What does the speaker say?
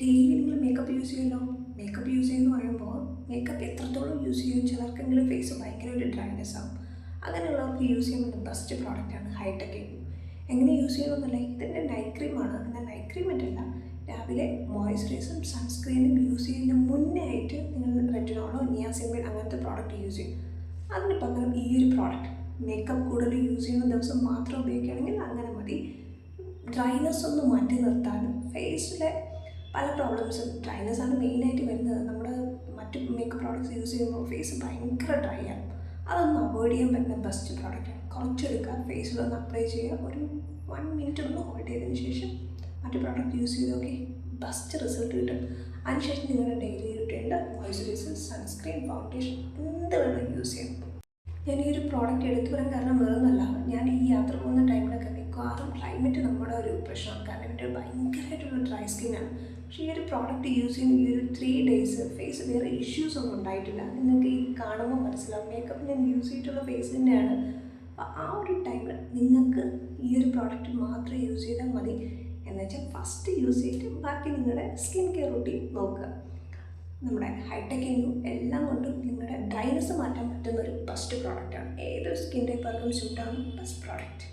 Daily നിങ്ങൾ makeup use ചെയ്യുമല്ലോ. Makeup use ചെയ്യുമെന്ന് പറയുമ്പോൾ മേക്കപ്പ് എത്രത്തോളം യൂസ് ചെയ്യും, ചിലർക്കെങ്കിലും ഫേസ് ഭയങ്കര ഒരു ഡ്രൈനെസ് ആവും. അങ്ങനെയുള്ളവർക്ക് യൂസ് ചെയ്യാൻ പറ്റുന്ന ബെസ്റ്റ് പ്രോഡക്റ്റാണ് ഹൈടെക് എഗ്ഗു. എങ്ങനെ യൂസ് ചെയ്യണമെന്നല്ലേ, ഇതിൻ്റെ നൈറ്റ് ക്രീമാണ്. എന്നാൽ നൈറ്റ് ക്രീം ആയിട്ടല്ല, രാവിലെ മോയ്സ്ചറൈസറും സൺസ്ക്രീനും യൂസ് ചെയ്യുന്നതിന് മുന്നേ ആയിട്ട് നിങ്ങൾ റെറ്റിനോളോ നിയാസിനമൈഡ് അങ്ങനത്തെ പ്രോഡക്റ്റ് യൂസ് ചെയ്യും. അതിന് പകരം ഈ ഒരു പ്രോഡക്റ്റ് മേക്കപ്പ് കൂടുതൽ യൂസ് ചെയ്യുന്ന ദിവസം മാത്രം ഉപയോഗിക്കുകയാണെങ്കിൽ അങ്ങനെ മതി. ഡ്രൈനെസ് ഒന്ന് മാറ്റി നിർത്താനും ഫേസിലെ പല പ്രോബ്ലംസും ഡ്രൈനെസ് ആണ് മെയിനായിട്ട് വരുന്നത്. നമ്മുടെ മറ്റ് മേക്കപ്പ് പ്രോഡക്റ്റ്സ് യൂസ് ചെയ്യുമ്പോൾ ഫേസ് ഭയങ്കര ഡ്രൈ ആകും. അതൊന്ന് അവോയ്ഡ് ചെയ്യാൻ പറ്റുന്ന ബെസ്റ്റ് പ്രോഡക്റ്റാണ്. കുറച്ചെടുക്കുക, ഫേസിലൊന്ന് അപ്ലൈ ചെയ്യുക, ഒരു 1 മിനിറ്റ് ഒന്ന് ഹോൾഡ് ചെയ്തതിന് ശേഷം മറ്റു പ്രോഡക്റ്റ് യൂസ് ചെയ്ത് നോക്കി, ബെസ്റ്റ് റിസൾട്ട് കിട്ടും. അതിനുശേഷം നിങ്ങളുടെ ഡെയിലി റുട്ടീനിൽ മോയ്സ്ചറൈസർ, സൺസ്ക്രീൻ, ഫൗണ്ടേഷൻ എന്ത് വേണം യൂസ് ചെയ്യാം. ഞാൻ ഈ ഒരു പ്രോഡക്റ്റ് എടുത്തു പറയാൻ കാരണം വേറൊന്നുമല്ല, ഞാൻ ഈ യാത്ര പോകുന്ന ടൈമിലൊക്കെ മിക്കവാറും ക്ലൈമറ്റ് നമ്മുടെ ഒരു പ്രശ്നമാണ്. കാരണം എൻ്റെ ഭയങ്കരമായിട്ടുള്ള ഡ്രൈ സ്കിന്നാണ്. പക്ഷേ ഈ ഒരു പ്രോഡക്റ്റ് യൂസ് ചെയ്യുന്ന ഈ ഒരു 3 ഡേയ്സ് ഫേസ് വേറെ ഇഷ്യൂസ് ഒന്നും ഉണ്ടായിട്ടില്ല. നിങ്ങൾക്ക് ഈ കാണുമ്പോൾ മനസ്സിലാവും, മേക്കപ്പ് ഞാൻ യൂസ് ചെയ്തിട്ടുള്ള ഫേസ് തന്നെയാണ്. അപ്പോൾ ആ ഒരു ടൈമിൽ നിങ്ങൾക്ക് ഈ ഒരു പ്രോഡക്റ്റ് മാത്രമേ യൂസ് ചെയ്താൽ മതി. എന്നുവെച്ചാൽ ഫസ്റ്റ് യൂസ് ചെയ്തിട്ട് ബാക്കി നിങ്ങളുടെ സ്കിൻ കെയർ റൂട്ടീൻ നോക്കുക. നമ്മുടെ ഹൈടെക് എഗ്ഗു എല്ലാം കൊണ്ടും നിങ്ങളുടെ ഡ്രൈനെസ് മാറ്റാൻ പറ്റുന്ന ഒരു ബെസ്റ്റ് പ്രോഡക്റ്റാണ്. ഏതൊരു സ്കിൻ ടൈപ്പുകാർക്കും സ്യൂട്ടാവുന്ന ബെസ്റ്റ് പ്രോഡക്റ്റ്.